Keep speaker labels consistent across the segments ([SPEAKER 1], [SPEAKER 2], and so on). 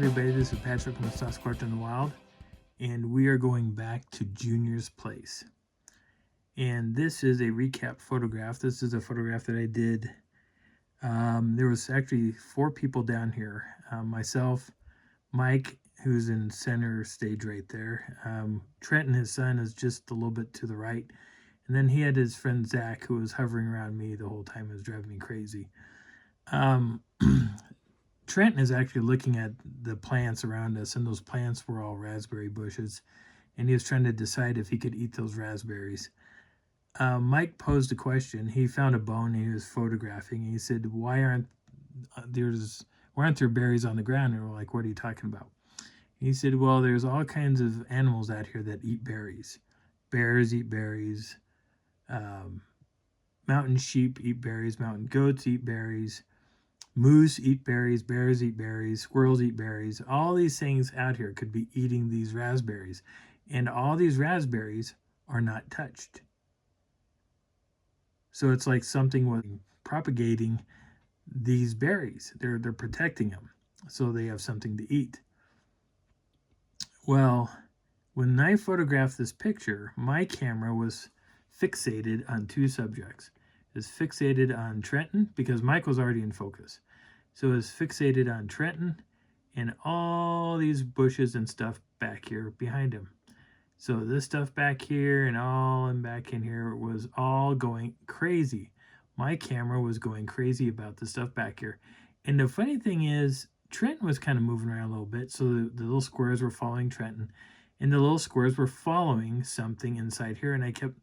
[SPEAKER 1] everybody, this is Patrick from the Sasquatch in the Wild, and we are going back to Junior's place. And this is a recap photograph. This is a photograph that I did. There was actually 4 people down here. Myself, Mike, who's in center stage right there. Trent and his son is just a little bit to the right. And then he had his friend Zach, who was hovering around me the whole time. It was driving me crazy. Trent is actually looking at the plants around us, and those plants were all raspberry bushes, and he was trying to decide if he could eat those raspberries. Mike posed a question. He found a bone and he was photographing. He said, why aren't there berries on the ground? And we're like, what are you talking about? And he said, well, there's all kinds of animals out here that eat berries. Bears eat berries. Mountain sheep eat berries. Mountain goats eat berries. Moose eat berries, bears eat berries, squirrels eat berries. All these things out here could be eating these raspberries. And all these raspberries are not touched. So it's like something was propagating these berries. They're protecting them so they have something to eat. Well, when I photographed this picture, my camera was fixated on 2 subjects. Is fixated on Trenton because Mike was already in focus. So it's fixated on Trenton and all these bushes and stuff back here behind him. So this stuff back here and all and back in here was all going crazy. My camera was going crazy about the stuff back here. And the funny thing is, Trenton was kind of moving around a little bit. So the little squares were following Trenton. And the little squares were following something inside here. And I kept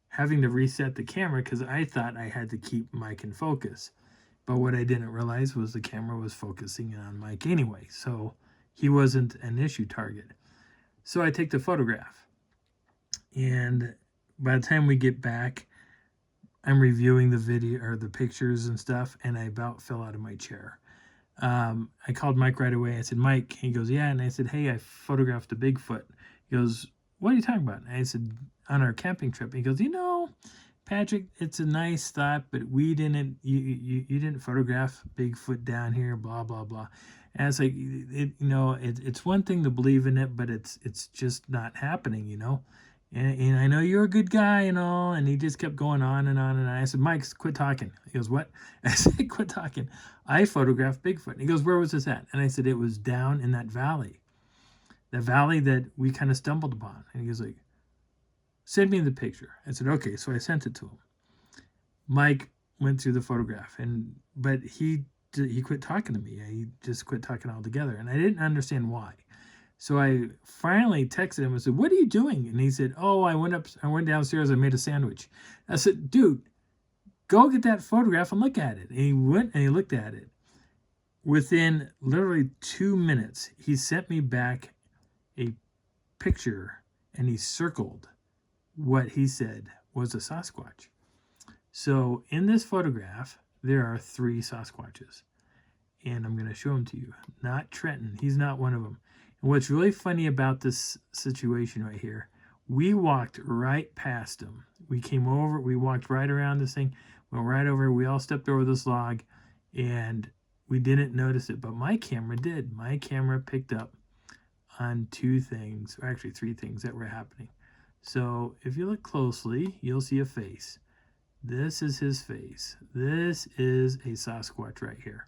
[SPEAKER 1] having to reset the camera because I thought I had to keep Mike in focus. But what I didn't realize was the camera was focusing on Mike anyway. So he wasn't an issue target. So I take the photograph. And by the time we get back, I'm reviewing the video or the pictures and stuff. And I about fell out of my chair. I called Mike right away. I said, Mike. He goes, yeah. And I said, hey, I photographed a Bigfoot. He goes, what are you talking about? And I said, on our camping trip. He goes, you know, Patrick, it's a nice thought, but we didn't, you didn't photograph Bigfoot down here, blah, blah, blah. And it's like, it's one thing to believe in it, but it's just not happening, you know. And I know you're a good guy and all, and he just kept going on and on and on. I said, Mike, quit talking. He goes, what? I said, quit talking. I photographed Bigfoot. And he goes, where was this at? And I said, it was down in that valley. The valley that we kind of stumbled upon. And he was like, send me the picture. I said, okay. So I sent it to him. Mike went through the photograph, but he quit talking to me. He just quit talking altogether. And I didn't understand why. So I finally texted him and said, what are you doing? And he said, oh, I went downstairs. I made a sandwich. I said, dude, go get that photograph and look at it. And he went and he looked at it. Within literally 2 minutes, he sent me back a picture and he circled what he said was a Sasquatch. So in this photograph, there are 3 Sasquatches. And I'm going to show them to you. Not Trenton. He's not one of them. And what's really funny about this situation right here, we walked right past him. We came over, we walked right around this thing, went right over, we all stepped over this log, and we didn't notice it. But my camera did. My camera picked up on 2 things, or actually 3 things that were happening. So if you look closely, you'll see a face. This is his face. This is a Sasquatch right here.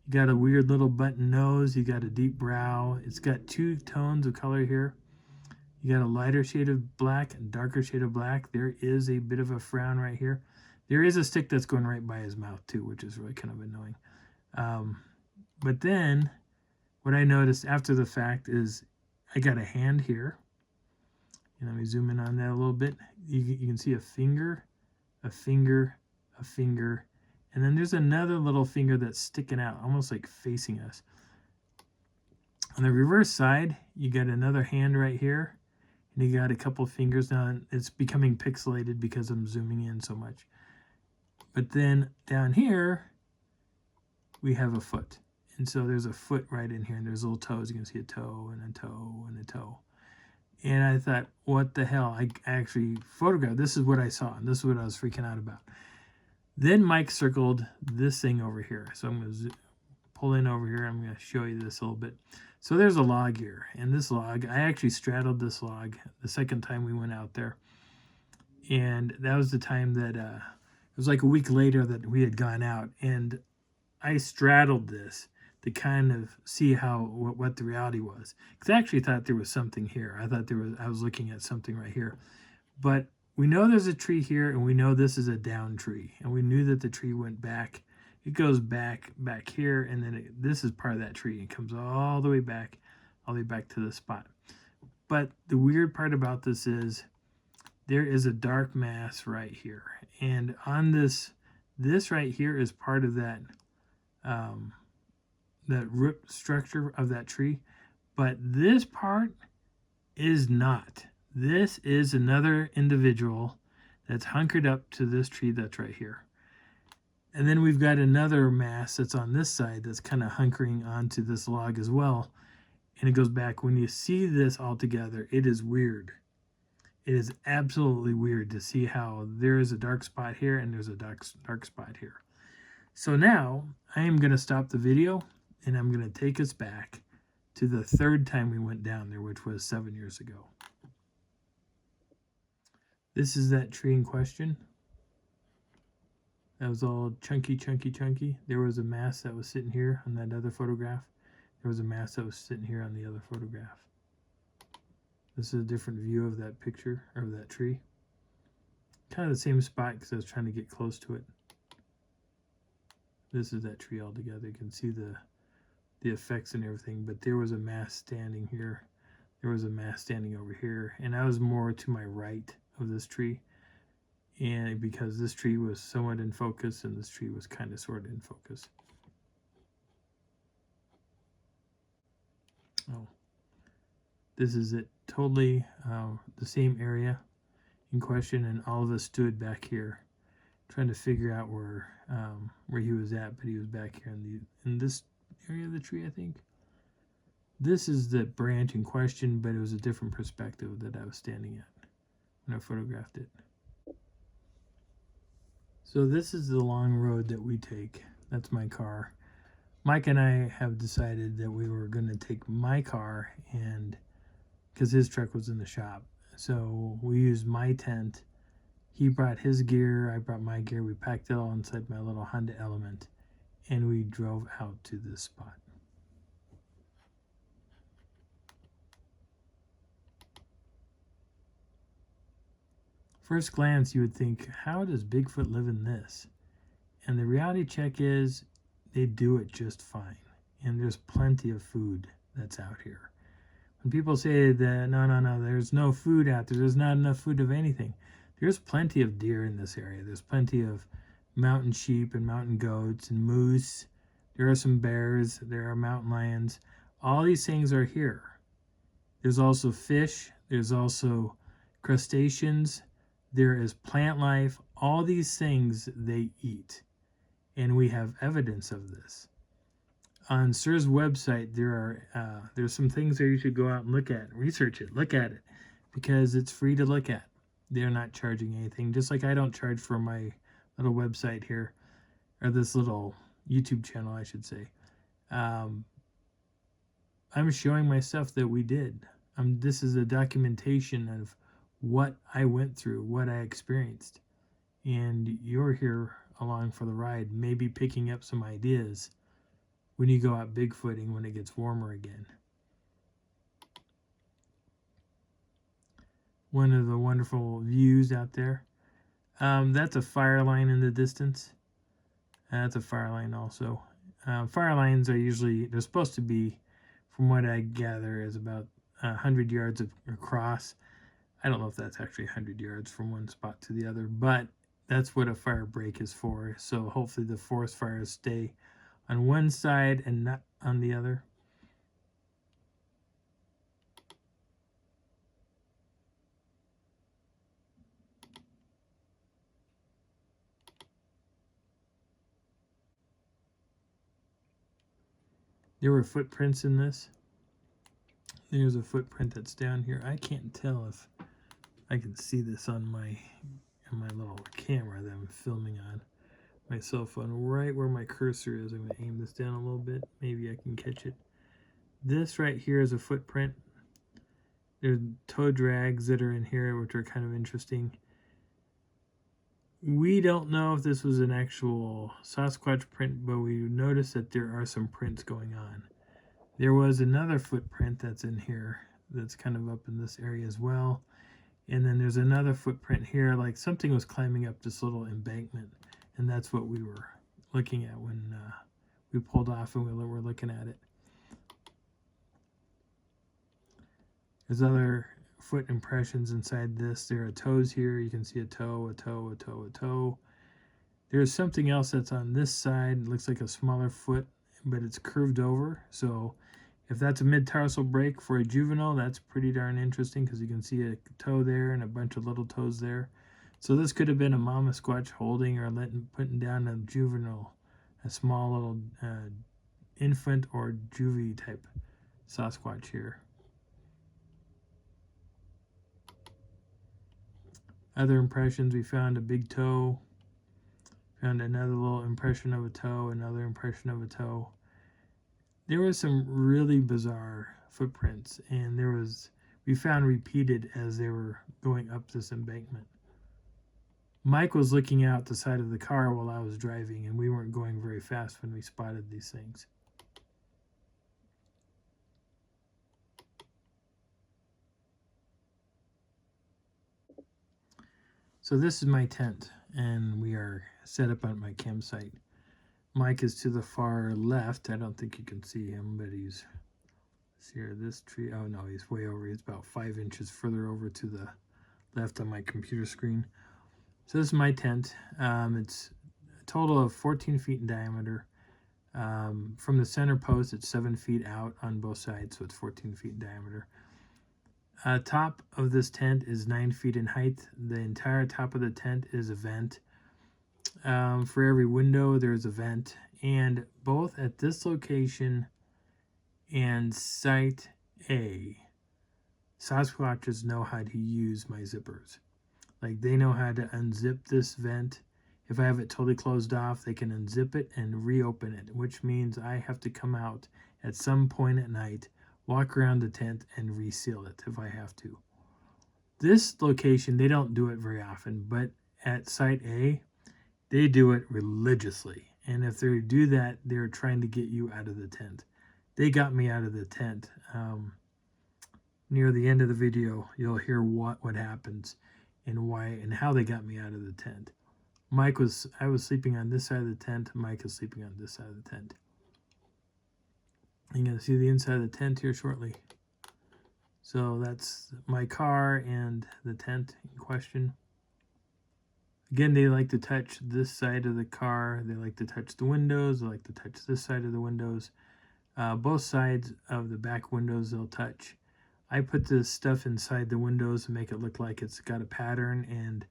[SPEAKER 1] You got a weird little button nose. You got a deep brow. It's got 2 tones of color here. You got a lighter shade of black and darker shade of black. There is a bit of a frown right here. There is a stick that's going right by his mouth too, which is really kind of annoying. But then what I noticed after the fact is I got a hand here. And let me zoom in on that a little bit. You can see a finger, a finger, a finger. And then there's another little finger that's sticking out, almost like facing us. On the reverse side, you got another hand right here. And you got a couple fingers. Now it's becoming pixelated because I'm zooming in so much. But then down here, we have a foot. And so there's a foot right in here. And there's little toes. You can see a toe and a toe and a toe. And I thought, what the hell? I actually photographed. This is what I saw. And this is what I was freaking out about. Then Mike circled this thing over here. So I'm going to pull in over here. I'm going to show you this a little bit. So there's a log here, and this log, I actually straddled this log the second time we went out there. And that was the time that it was like a week later that we had gone out, and I straddled this to kind of see what the reality was, because I actually thought there was something here. I was looking at something right here, but we know there's a tree here, and we know this is a down tree, and we knew that the tree went back. It goes back here, and then this is part of that tree. It comes all the way back to the spot. But the weird part about this is there is a dark mass right here, and on this right here is part of that that root structure of that tree, but this part is not. This is another individual that's hunkered up to this tree that's right here. And then we've got another mass that's on this side that's kind of hunkering onto this log as well. And it goes back. When you see this all together, it is weird. It is absolutely weird to see how there is a dark spot here and there's a dark spot here. So now I am going to stop the video, and I'm going to take us back to the third time we went down there, which was 7 years ago. This is that tree in question. That was all chunky. There was a mass that was sitting here on that other photograph. There was a mass that was sitting here on the other photograph. This is a different view of that picture, or that tree. Kind of the same spot because I was trying to get close to it. This is that tree all together. You can see the effects and everything, but there was a mass standing here. There was a mass standing over here, and I was more to my right of this tree. And because this tree was somewhat in focus, and this tree was kind of sort of in focus. Oh, this is it. Totally the same area in question, and all of us stood back here trying to figure out where he was at, but he was back here in this area of the tree, I think. This is the branch in question, but it was a different perspective that I was standing at when I photographed it. So this is the long road that we take. That's my car. Mike and I have decided that we were going to take my car, and because his truck was in the shop. So we used my tent. He brought his gear, I brought my gear. We packed it all inside my little Honda Element, and we drove out to this spot. First glance, you would think, how does Bigfoot live in this? And the reality check is they do it just fine. And there's plenty of food that's out here. When people say that, no, there's no food out there, there's not enough food of anything. There's plenty of deer in this area. There's plenty of mountain sheep and mountain goats and moose. There are some bears. There are mountain lions. All these things are here. There's also fish. There's also crustaceans. There is plant life. All these things they eat. And we have evidence of this. On SIR's website, there's some things there you should go out and look at, research it, look at it, because it's free to look at. They're not charging anything, just like I don't charge for my little website here, or this little YouTube channel, I should say. I'm showing my stuff that we did. This is a documentation of what I went through, what I experienced, and you're here along for the ride, maybe picking up some ideas when you go out Bigfooting when it gets warmer again. One of the wonderful views out there. That's a fire line in the distance. That's a fire line also. Fire lines are usually, they're supposed to be, from what I gather, is about 100 yards across. I don't know if that's actually 100 yards from one spot to the other, but that's what a fire break is for. So hopefully the forest fires stay on one side and not on the other. There were footprints in this. There's a footprint that's down here. I can't tell if I can see this on my little camera that I'm filming on my cell phone. Right where my cursor is, I'm going to aim this down a little bit. Maybe I can catch it. This right here is a footprint. There's toe drags that are in here, which are kind of interesting. We don't know if this was an actual Sasquatch print, but we noticed that there are some prints going on. There was another footprint that's in here that's kind of up in this area as well. And then there's another footprint here, like something was climbing up this little embankment. And that's what we were looking at when we pulled off and we were looking at it. There's other foot impressions inside this. There are toes here. You can see a toe, a toe, a toe, a toe. There's something else that's on this side. It looks like a smaller foot, but it's curved over. So if that's a mid-tarsal break for a juvenile, that's pretty darn interesting because you can see a toe there and a bunch of little toes there. So this could have been a mama squatch holding or putting down a juvenile, a small little infant or juvie type Sasquatch here. Other impressions, we found a big toe, found another little impression of a toe, another impression of a toe. There was some really bizarre footprints, and we found repeated as they were going up this embankment. Mike was looking out the side of the car while I was driving, and we weren't going very fast when we spotted these things. So this is my tent, and we are set up at my campsite. Mike is to the far left. I don't think you can see him, but he's here. This tree. Oh no, he's way over. He's about 5 inches further over to the left on my computer screen. So this is my tent. It's a total of 14 feet in diameter. From the center post, it's 7 feet out on both sides, so it's 14 feet in diameter. Top of this tent is 9 feet in height. The entire top of the tent is a vent. For every window, there's a vent. And both at this location and Site A, Sasquatches know how to use my zippers. Like, they know how to unzip this vent. If I have it totally closed off, they can unzip it and reopen it, which means I have to come out at some point at night, walk around the tent, and reseal it if I have to. This location, they don't do it very often, but at Site A, they do it religiously. And if they do that, they're trying to get you out of the tent. They got me out of the tent. Near the end of the video, you'll hear what happens and why and how they got me out of the tent. I was sleeping on this side of the tent. Mike is sleeping on this side of the tent. You're going to see the inside of the tent here shortly. So that's my car and the tent in question. Again, they like to touch this side of the car. They like to touch the windows. They like to touch this side of the windows. Both sides of the back windows they'll touch. I put this stuff inside the windows to make it look like it's got a pattern, and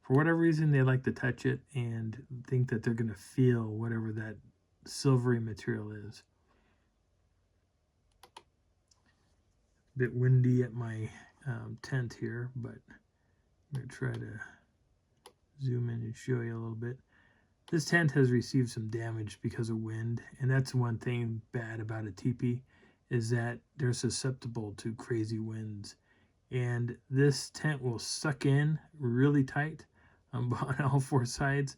[SPEAKER 1] for whatever reason they like to touch it and think that they're going to feel whatever that silvery material is. A bit windy at my tent here, but I'm going to try to zoom in and show you a little bit. This tent has received some damage because of wind, and that's one thing bad about a teepee, is that they're susceptible to crazy winds. And this tent will suck in really tight on all 4 sides.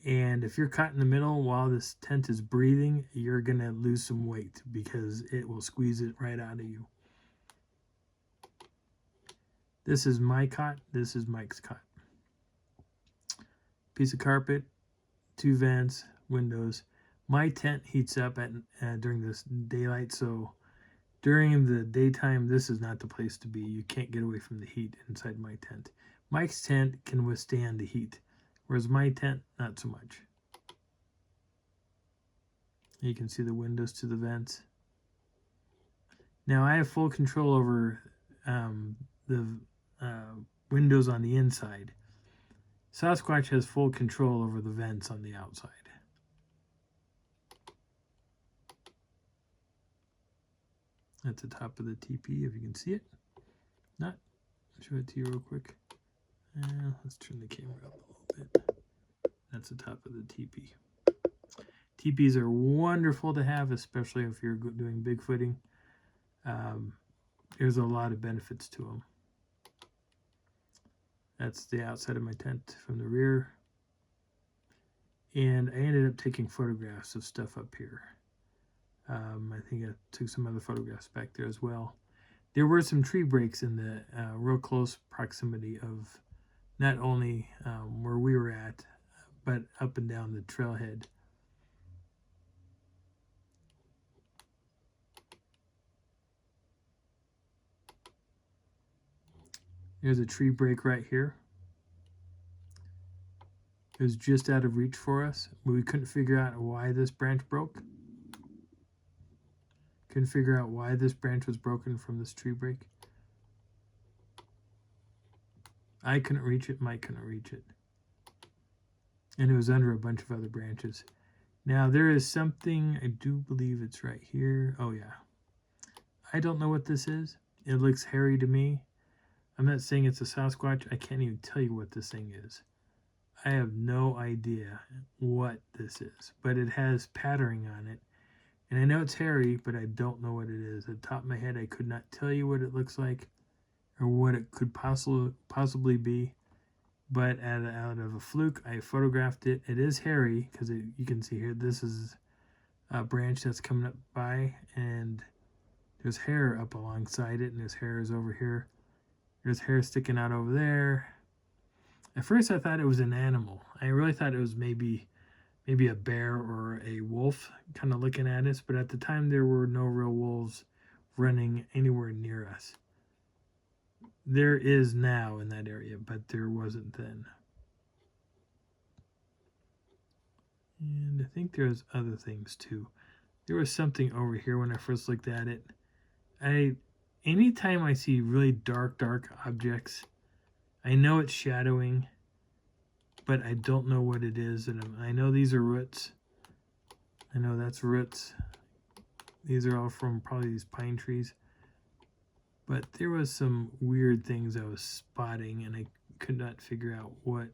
[SPEAKER 1] And if you're caught in the middle while this tent is breathing, you're going to lose some weight because it will squeeze it right out of you. This is my cot. This is Mike's cot. Piece of carpet, 2 vents, windows. My tent heats up during this daylight, so during the daytime, this is not the place to be. You can't get away from the heat inside my tent. Mike's tent can withstand the heat, whereas my tent, not so much. You can see the windows to the vents. Now, I have full control over the windows on the inside. Sasquatch has full control over the vents on the outside. At the top of the teepee, if you can see it. Not. I'll show it to you real quick. Let's turn the camera up a little bit. That's the top of the teepee. Teepees are wonderful to have, especially if you're doing bigfooting. There's a lot of benefits to them. That's the outside of my tent from the rear. And I ended up taking photographs of stuff up here. I think I took some other photographs back there as well. There were some tree breaks in the real close proximity of not only where we were at, but up and down the trailhead. There's a tree break right here. It was just out of reach for us, but we couldn't figure out why this branch broke. Couldn't figure out why this branch was broken from this tree break. I couldn't reach it, Mike couldn't reach it. And it was under a bunch of other branches. Now there is something, I do believe it's right here. Oh yeah. I don't know what this is. It looks hairy to me. I'm not saying it's a Sasquatch. I can't even tell you what this thing is. I have no idea what this is, but it has patterning on it. And I know it's hairy, but I don't know what it is. At the top of my head, I could not tell you what it looks like or what it could possibly be. But out of a fluke, I photographed it. It is hairy because you can see here, this is a branch that's coming up by, and there's hair up alongside it, and there's hairs over here. There's hair sticking out over there. At first, I thought it was an animal. I really thought it was maybe a bear or a wolf kind of looking at us, but at the time, there were no real wolves running anywhere near us. There is now in that area, but there wasn't then. And I think there's other things too. There was something over here when I first looked at it. Anytime I see really dark objects, I know it's shadowing, but I don't know what it is. And I know these are roots. I know that's roots. These are all from probably these pine trees. But there was some weird things I was spotting, and I could not figure out what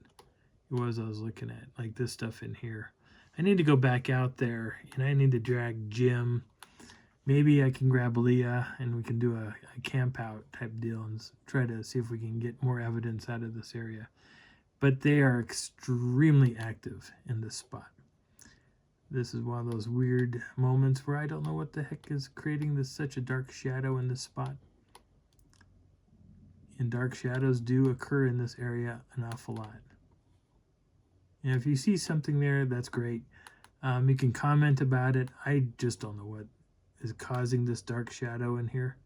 [SPEAKER 1] it was I was looking at, like this stuff in here. I need to go back out there, and I need to drag Jim. Maybe I can grab Leah, and we can do a camp out type deal and try to see if we can get more evidence out of this area. But they are extremely active in this spot. This is one of those weird moments where I don't know what the heck is creating such a dark shadow in this spot. And dark shadows do occur in this area an awful lot. And if you see something there, that's great. You can comment about it. I just don't know what is causing this dark shadow in here.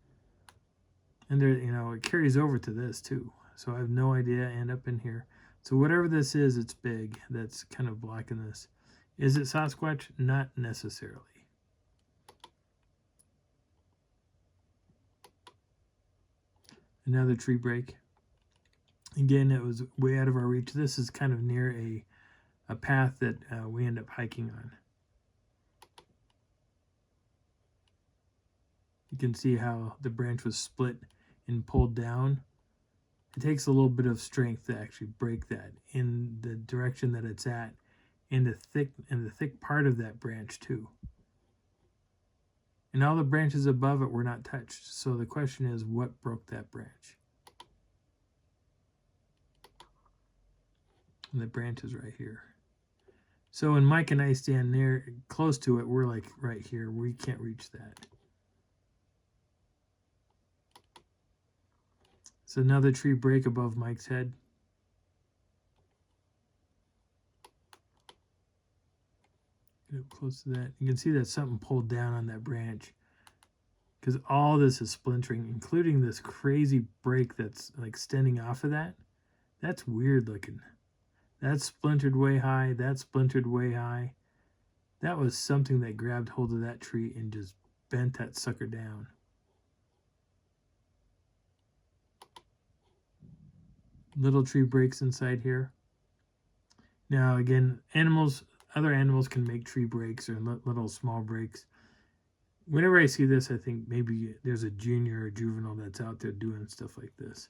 [SPEAKER 1] And there, it carries over to this too. So I have no idea. And up in here. So whatever this is, it's big. That's kind of blocking this. Is it Sasquatch? Not necessarily. Another tree break. Again, it was way out of our reach. This is kind of near a path that we end up hiking on. You can see how the branch was split and pulled down. It takes a little bit of strength to actually break that in the direction that it's at, in the thick part of that branch too. And all the branches above it were not touched. So the question is, what broke that branch? And the branch is right here. So when Mike and I stand near, close to it, we're like right here. We can't reach that. It's another tree break above Mike's head. Get up close to that. You can see that something pulled down on that branch, because all this is splintering, including this crazy break that's like extending off of that. That's weird looking. That's splintered way high. That's splintered way high. That was something that grabbed hold of that tree and just bent that sucker down. Little tree breaks inside here. Now again, other animals can make tree breaks or little small breaks. Whenever I see this, I think maybe there's a junior or juvenile that's out there doing stuff like this.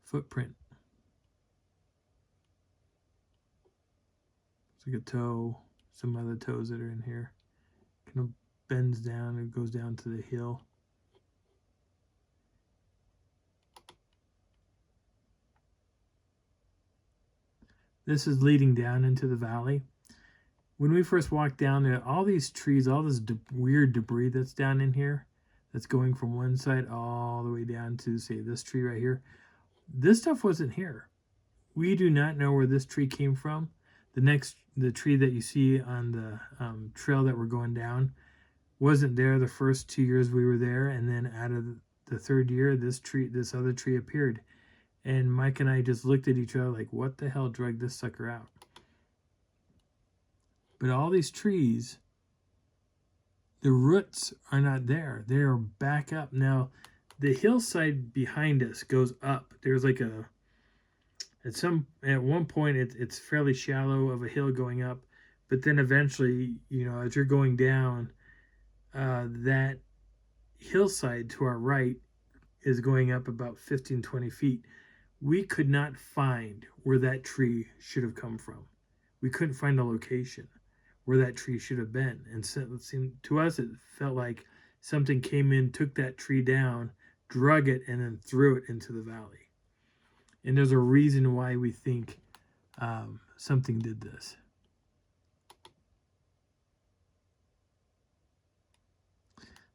[SPEAKER 1] Footprint. It's like a toe. some other toes that are in here. Kind of bends down and goes down to the hill. This is leading down into the valley. When we first walked down there, all these trees, all this weird debris that's down in here, that's going from one side all the way down to, say, this tree right here. This stuff wasn't here. We do not know where this tree came from. The tree that you see on the trail that we're going down wasn't there the first 2 years we were there, and then out of the third year, this other tree appeared. And Mike and I just looked at each other like, what the hell dragged this sucker out? But all these trees, the roots are not there. They are back up. Now, the hillside behind us goes up. There's like at one point it's fairly shallow of a hill going up, but then eventually, as you're going down, that hillside to our right is going up about 15-20 feet. We could not find where that tree should have come from. We couldn't find a location where that tree should have been. And so it seemed, to us, it felt like something came in, took that tree down, drug it, and then threw it into the valley. And there's a reason why we think something did this.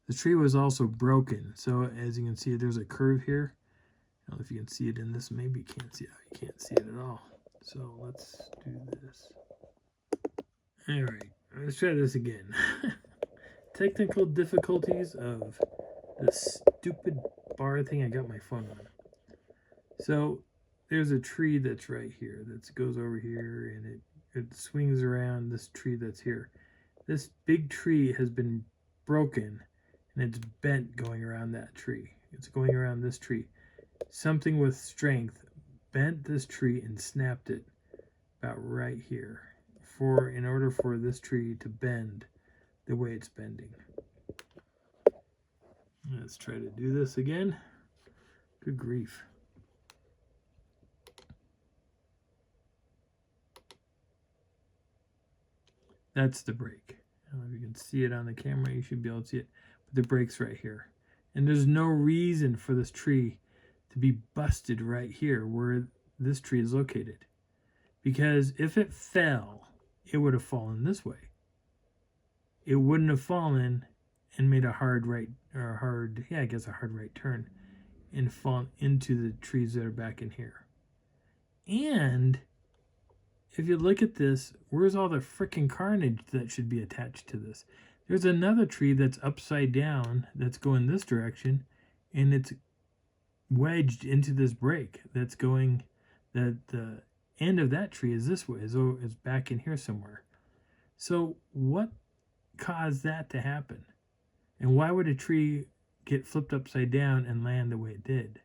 [SPEAKER 1] The tree was also broken. So as you can see, there's a curve here. I don't know if you can see it in this. Maybe you can't see it. You can't see it at all. So let's do this. All right, let's try this again. Technical difficulties of this stupid bar thing. I got my phone on. So there's a tree that's right here that goes over here, and it swings around this tree that's here. This big tree has been broken, and it's bent going around that tree. It's going around this tree. Something with strength bent this tree and snapped it about right here in order for this tree to bend the way it's bending. Let's try to do this again. Good grief. That's the break. I don't know if you can see it on the camera. You should be able to see it. But the break's right here. And there's no reason for this tree to be busted right here where this tree is located. Because if it fell, it would have fallen this way. It wouldn't have fallen and made a hard right turn and fallen into the trees that are back in here. And if you look at this, where's all the freaking carnage that should be attached to this? There's another tree that's upside down that's going this direction, and it's wedged into this break that's going, that the end of that tree is this way, is back in here somewhere. So what caused that to happen? And why would a tree get flipped upside down and land the way it did?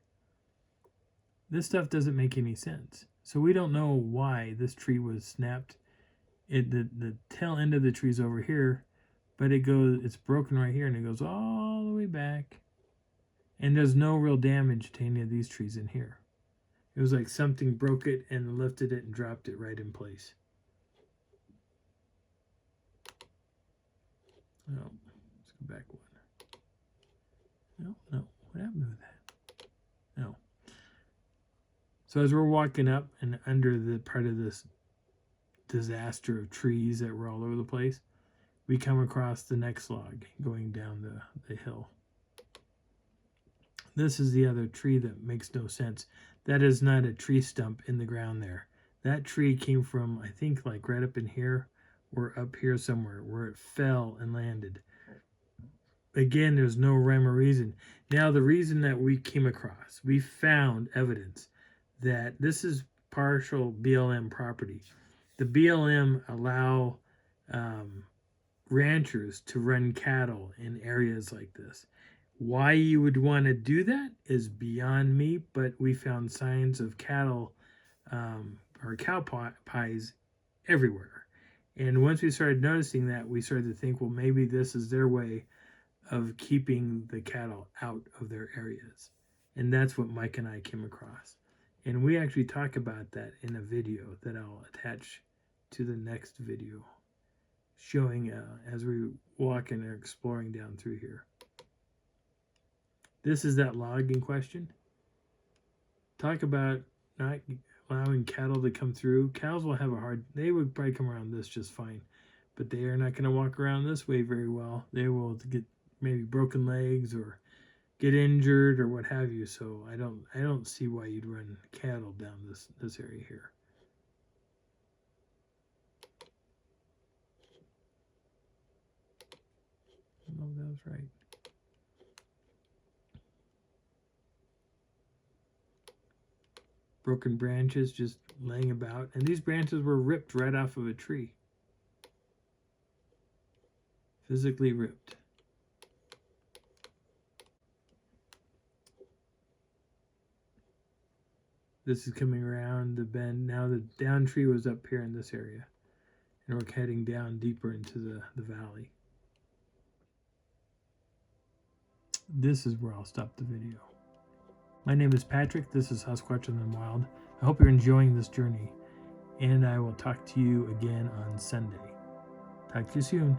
[SPEAKER 1] This stuff doesn't make any sense. So we don't know why this tree was snapped. The tail end of the tree's over here, but it's broken right here, and it goes all the way back. And there's no real damage to any of these trees in here. It was like something broke it and lifted it and dropped it right in place. Oh, let's go back one. No, what happened to that? No. So as we're walking up and under the part of this disaster of trees that were all over the place, we come across the next log going down the hill. This is the other tree that makes no sense. That is not a tree stump in the ground there. That tree came from, I think, like right up in here or up here somewhere where it fell and landed. Again, there's no rhyme or reason. Now, the reason that we came across, we found evidence that this is partial BLM property. The BLM allow ranchers to run cattle in areas like this. Why you would want to do that is beyond me, but we found signs of cattle or cow pies everywhere. And once we started noticing that, we started to think, well, maybe this is their way of keeping the cattle out of their areas. And that's what Mike and I came across. And we actually talk about that in a video that I'll attach to the next video. showing as we walk and are exploring down through here. This is that log in question. Talk about not allowing cattle to come through. Cows will have a hard, they would probably come around this just fine, but they are not going to walk around this way very well. They will get maybe broken legs or get injured or what have you. So I don't see why you'd run cattle down this area here. No, that was right. Broken branches just laying about, and these branches were ripped right off of a tree. Physically ripped. This is coming around the bend. Now the down tree was up here in this area, and we're heading down deeper into the valley. This is where I'll stop the video. My name is Patrick. This is Sasquatch in the Wild. I hope you're enjoying this journey, and I will talk to you again on Sunday. Talk to you soon.